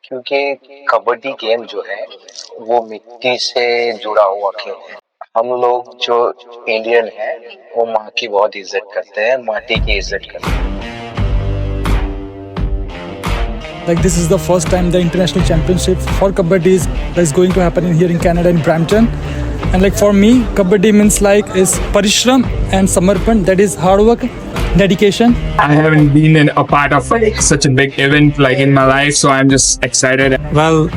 क्योंकि कबड्डी गेम जो है वो मिट्टी से जुड़ा हुआ खेल है। हम लोग जो इंडियन हैं वो माँ की बहुत इज्जत करते हैं, माटी की इज्जत करते हैं। Like this is the first time the International Championship for Kabaddi is going to happen here in Canada in Brampton. And like for me, Kabaddi means like is parishram and samarpan, that is hard work, dedication. I haven't been a part of such a big event like in my life, so I'm just excited. Well,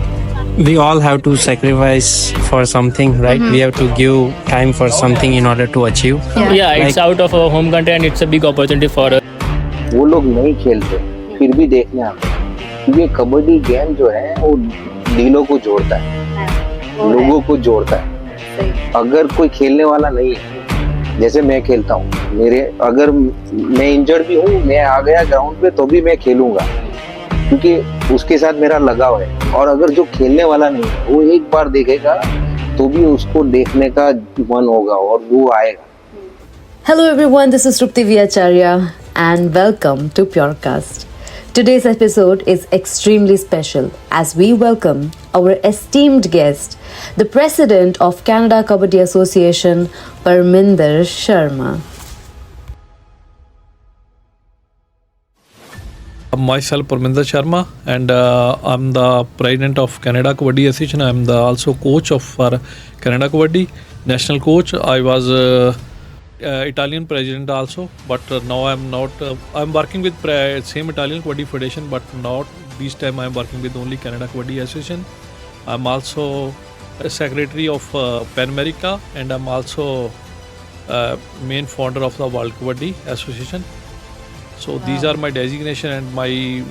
we all have to sacrifice for something, right? We have to give time for something in order to achieve. Yeah, it's out of our home country and it's a big opportunity for us. वो लोग नहीं खेलते फिर भी देखने आते हैं, क्योंकि कबड्डी गेम जो है वो दिलों को जोड़ता है, लोगों को जोड़ता है। अगर कोई खेलने वाला नहीं है, जैसे मैं खेलता हूँ, अगर मैं इंजर्ड भी हूँ, मैं आ गया ग्राउंड पे तो भी मैं खेलूंगा, क्योंकि उसके साथ मेरा लगाव है। और अगर जो खेलने वाला नहीं है वो एक बार देखेगा तो भी उसको देखने का मन होगा और वो आएगा। Hello everyone, this is Trupti Acharya and welcome to Purecast. Today's episode is extremely special as we welcome our esteemed guest, the President of Canada Kabaddi Association, Parminder Sharma. Myself, Parminder Sharma, and I'm the President of Canada Kabaddi Association. I'm also coach for Canada Kabaddi, national coach. I was Italian president also, but now I'm not. I'm working with same Italian Kabaddi Federation, but not this time. I'm working with only Canada Kabaddi Association. I'm also a secretary of Pan America, and I'm also main founder of the World Kabaddi Association. So these are my designation and my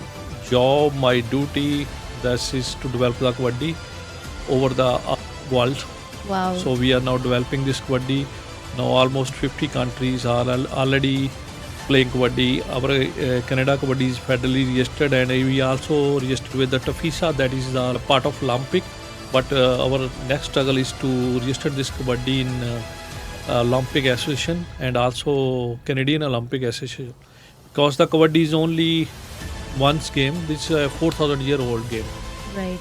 job, my duty. This is to develop the kabaddi over the world. Wow. So we are now developing this kabaddi. Now almost 50 countries are already playing kabaddi. Our Canada Kabaddi is federally registered, and we also registered with the TAFISA, that is the part of Olympic. But our next struggle is to register this kabaddi in Olympic Association and also Canadian Olympic Association. Because the kabaddi is only once game, this is a 4,000-year-old game. Right.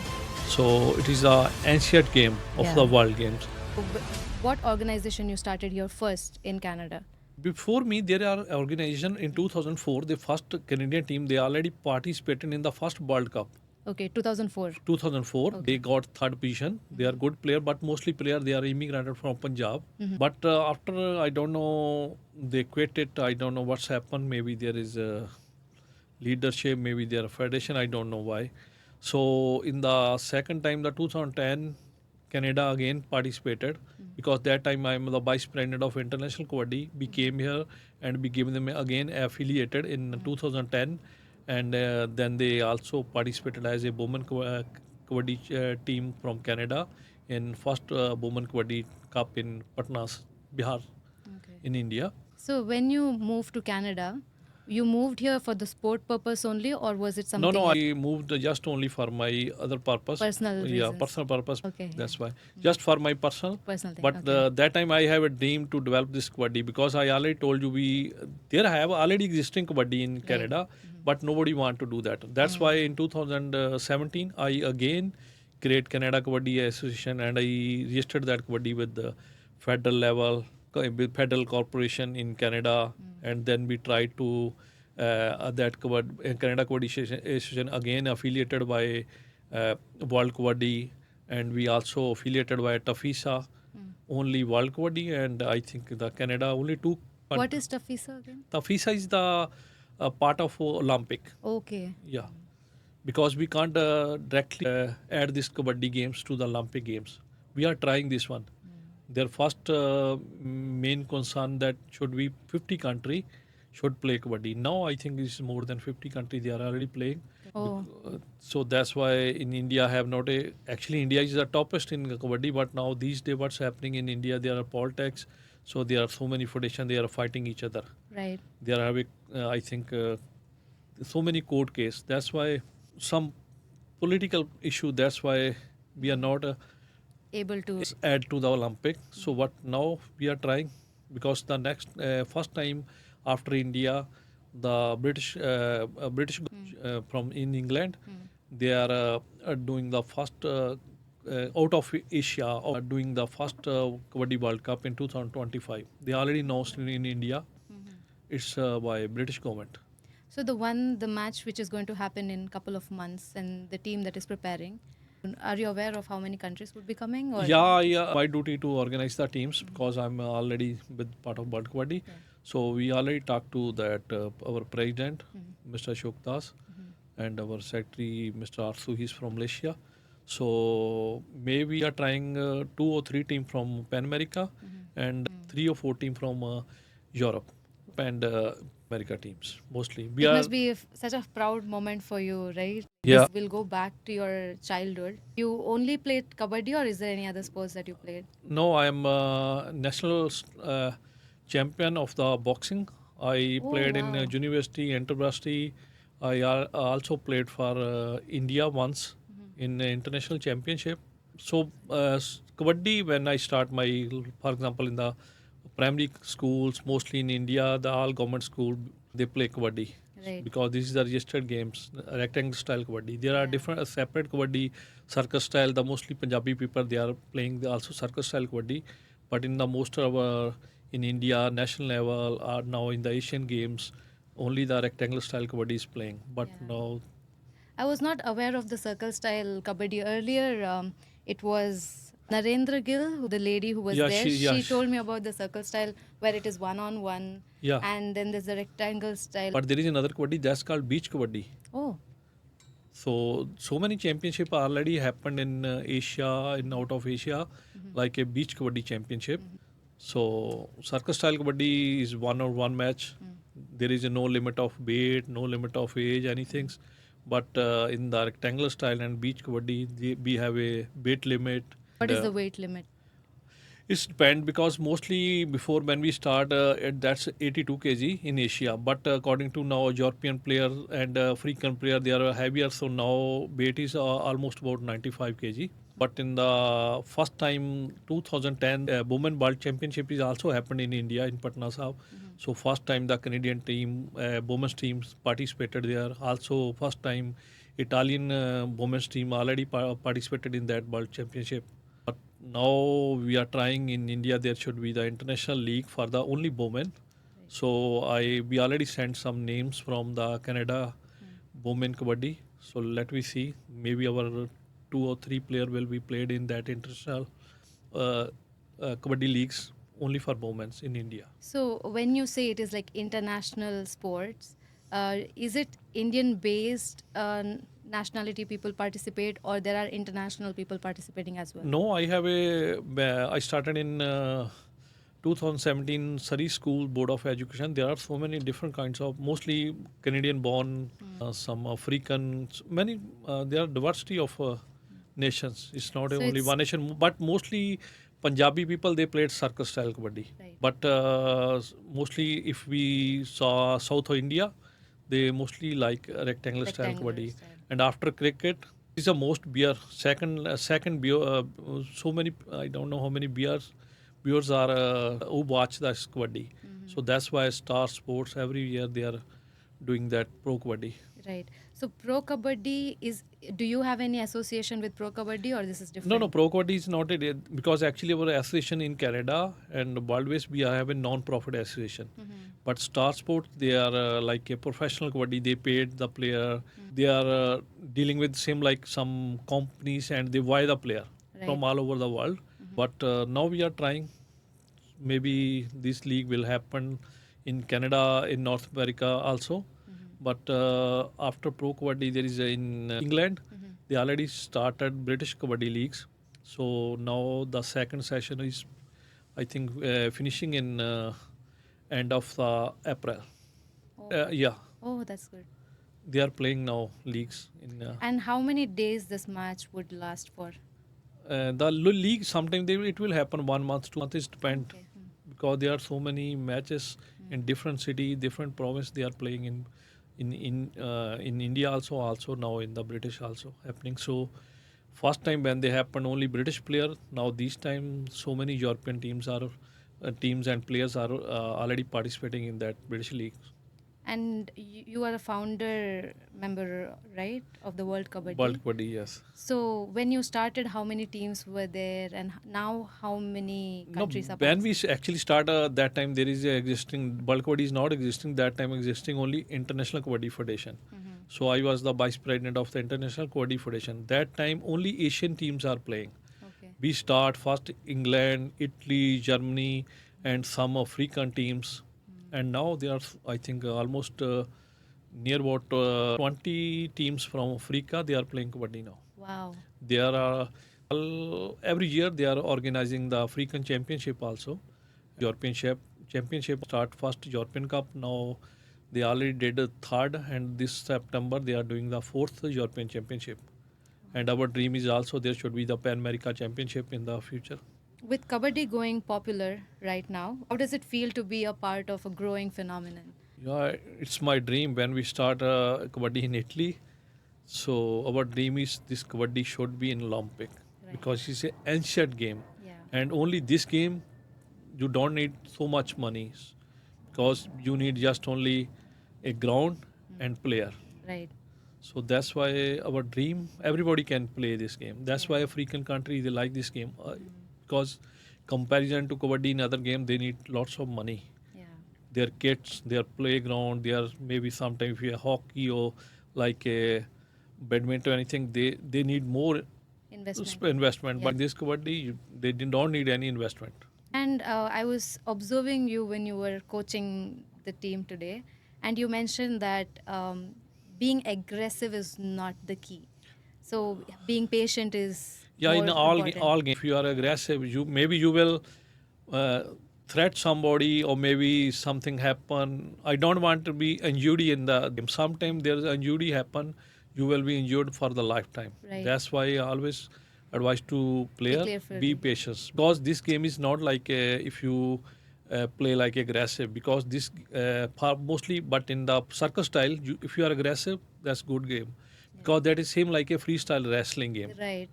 So it is the ancient game of the world games. What organization you started here first in Canada? Before me, there are organization in 2004, the first Canadian team, they already participated in the first World Cup. Okay, 2004. 2004, Okay. they got third position. They are good player, but mostly player, they are immigrated from Punjab. But after, I don't know, they quit it. I don't know what's happened. Maybe there is a leadership, maybe there are federation. I don't know why. So in the second time, the 2010, Canada again participated, because that time I am the vice president of International Kabaddi. We came here and we gave them again affiliated in 2010. And then they also participated as a women kabaddi team from Canada in first women kabaddi cup in Patna, Bihar, in India. So when you moved to Canada, you moved here for the sport purpose only, or was it something? No, I moved just only for my other purpose. Personal Yeah, reasons. personal purpose. Okay. That's why. Just for my personal. Personal thing, But okay. that time I have a dream to develop this kabaddi, because I already told you there have already existing kabaddi in Canada, but nobody want to do that. That's why in 2017 I again create Canada Kabaddi Association, and I registered that kabaddi with the federal level, with federal corporation in Canada, and then we tried to that Canada Kabaddi Association again affiliated by World Kabaddi, and we also affiliated by TAFISA, only World Kabaddi, and I think the Canada only two. What is TAFISA again? TAFISA is the part of Olympic. Okay. Yeah, because we can't directly add this kabaddi games to the Olympic games. We are trying this one. Their first main concern that should be 50 country should play kabaddi. Now I think it's more than 50 countries they are already playing. Oh. So that's why in India have not actually India is the toppest in kabaddi, but now these days what's happening in India, there are politics. So there are so many federations, they are fighting each other. Right. There are I think so many court case. That's why some political issue. That's why we are not Able to. add to the Olympic. So what now we are trying, because the next first time after India, the British from in England They are doing the first out of Asia or doing the first Kabaddi World Cup in 2025. They already announced in India. It's by British government. So the match which is going to happen in couple of months, and the team that is preparing, are you aware of how many countries would be coming? Or Yeah. My duty to organize the teams because I'm already with part of World Kabaddi. So we already talked to that our president, Mr. Ashok Das, and our secretary, Mr. Arsu. He's from Malaysia. So maybe we are trying 2 or 3 team from Pan America and 3 or 4 team from Europe and America teams mostly. it must be such a proud moment for you, right? Yeah. We'll go back to your childhood. You only played kabaddi, or is there any other sports that you played? No, I am national champion of the boxing. I played in wow. university, intervarsity. I also played for India once in the international championship. So kabaddi, when I start my, for example, in the primary schools, mostly in India, the all government school, they play kabaddi. Right. Because this is the registered games, rectangle style kabaddi. There are different separate kabaddi, circus style. The mostly Punjabi people they are playing also circus style kabaddi, but in the most of in India national level or now in the Asian games, only the rectangle style kabaddi is playing. But now I was not aware of the circle style kabaddi earlier. It was Narendra Gill, the lady who was Yeah, there. she- She told me about the circle style where it is one on one. Yeah. And then there's the rectangle style. but there is another kabaddi that's called beach kabaddi. Oh, So many championship already happened in Asia, in out of Asia, like a beach kabaddi championship. So circus style kabaddi is 1-on-1 match. There is no limit of weight, no limit of age, anything. But in the rectangular style and beach kabaddi, we have a weight limit. what is the weight limit? It's depend because mostly before when we start, that's 82 kg in Asia. But according to now European player and African player, they are heavier. So now weight is almost about 95 kg. But in the first time 2010 Women World Championship is also happened in India in Patna Sahib. So first time the Canadian team, women's teams participated there. Also first time Italian women's team already participated in that World Championship. But now we are trying in India. There should be the international league for the only women. So we already sent some names from the Canada women kabaddi. So let me see. Maybe our 2 or 3 player will be played in that international kabaddi leagues only for women in India. So when you say it is like international sports, is it Indian based nationality people participate, or there are international people participating as well? No, I started in 2017 Surrey School Board of Education. There are so many different kinds of, mostly Canadian born, some African, many, there are diversity of nations. It's not So only it's- one nation, but mostly Punjabi people, they played circus style kabaddi. Right. But mostly if we saw South India, they mostly like rectangular style Rectangular kabaddi. style. And after cricket, is the most beer. Second beer. So many, I don't know how many viewers are who watch this kabaddi. So that's why Star Sports every year they are doing that pro kabaddi. Right. So pro kabaddi is. Do you have any association with pro kabaddi, or this is different? No, pro kabaddi is not because actually our association in Canada and worldwide we have a non-profit association. But Star Sports, they are like a professional kabaddi. They paid the player. They are dealing with same like some companies and they buy the player from all over the world. But now we are trying. Maybe this league will happen in Canada, in North America also. But after pro kabaddi, there is in England. They already started British kabaddi leagues. So now the second session is, I think, finishing in end of April. Yeah, Oh, that's good. they are playing now leagues in. And how many days this match would last for? The league sometimes it will happen 1 month, 2 months. It depends Okay. because there are so many matches in different city, different province. They are playing in India also now in the British also happening. So first time when they happen only British player. Now this time so many European teams and players are already participating in that British league. And you are a founder member, right, of the World Kabaddi? World Kabaddi, yes. So when you started, how many teams were there, and now how many countries are When we participating? actually start that time, there is a existing World Kabaddi is not existing that time, existing only International Kabaddi Federation. So I was the vice president of the International Kabaddi Federation. That time only Asian teams are playing. Okay. We start first England, Italy, Germany, and some African teams, and now there are I think almost near about 20 teams from Africa. They are playing kabaddi now. Wow. There are every year they are organizing the African Championship also. European Championship start first European Cup. Now they already did a third, and this September they are doing the fourth European Championship. And our dream is also there should be the Pan America Championship in the future. With kabaddi going popular right now, how does it feel to be a part of a growing phenomenon? Yeah, it's my dream when we start kabaddi in Italy. So our dream is this kabaddi should be in Olympic because it's an ancient game, Yeah. and only this game you don't need so much money because you need just only a ground and player. Right. So that's why our dream everybody can play this game. That's why African countries they like this game because comparison to kabaddi in other game they need lots of money. Yeah. Their kits, their playground, their maybe sometimes if you have hockey or like a badminton or anything, they need more investment. Yeah. But this kabaddi, they don't need any investment. And I was observing you when you were coaching the team today, and you mentioned that being aggressive is not the key. So being patient is more In important. all games, if you are aggressive, you will threat somebody or maybe something happen. I don't want to be injury in the game. Sometimes there is injury happen, you will be injured for the lifetime. Right. That's why I always advise to player careful. be patient because this game is not like if you play like aggressive because this mostly but in the circus style if you are aggressive that's good game because that is same like a freestyle wrestling game Right.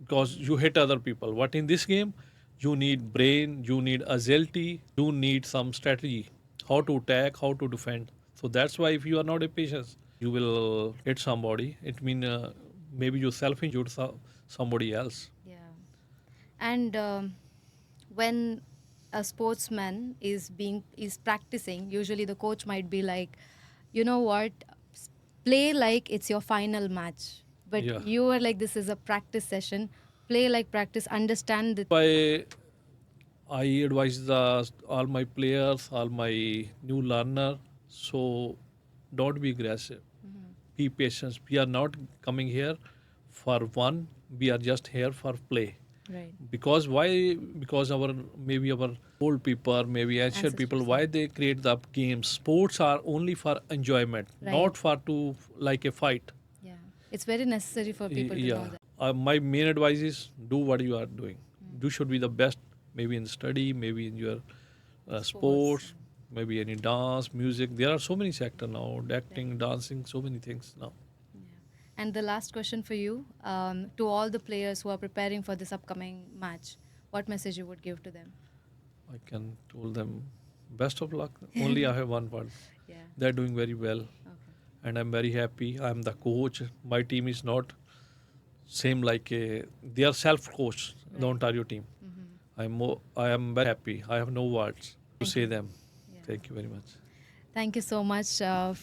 because you hit other people. But in this game, you need brain, you need agility, you need some strategy, how to attack, how to defend. So that's why if you are not a patient, you will hit somebody. It means maybe you self-injured somebody else. Yeah. And when a sportsman is practicing, usually the coach might be like, you know what, play like it's your final match. But Yeah. you are like, this is a practice session. Play like practice. Understand the I advise all my players, all my new learner. So don't be aggressive. Be patient. We are not coming here for one. We are just here for play. right. Because why? Because our old people, maybe ancient people, Ancestors. why they create the games? Sports are only for enjoyment, Right. not for to like a fight. Yeah. It's very necessary for people to know that. My main advice is do what you are doing. You should be the best, maybe in study, maybe in your sports, maybe any dance, music. There are so many sectors now, acting, dancing, so many things now. And the last question for you, to all the players who are preparing for this upcoming match, what message you would give to them? I can tell them best of luck. Only I have one word. Yeah. They're doing very well. Okay. And I'm very happy. I'm the coach. My team is not same like they are self-coached, the Ontario team. I am very happy. I have no words to say them. Yeah. Thank you very much. Thank you so much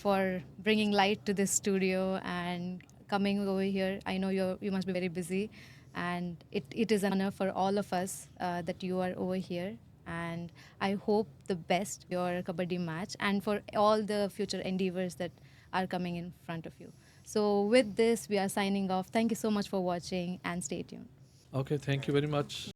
for bringing light to this studio and coming over here. I know you must be very busy, and it is an honor for all of us that you are over here. And I hope the best for your kabaddi match and for all the future endeavors that are coming in front of you. So with this, we are signing off. Thank you so much for watching and stay tuned. Okay, thank you very much.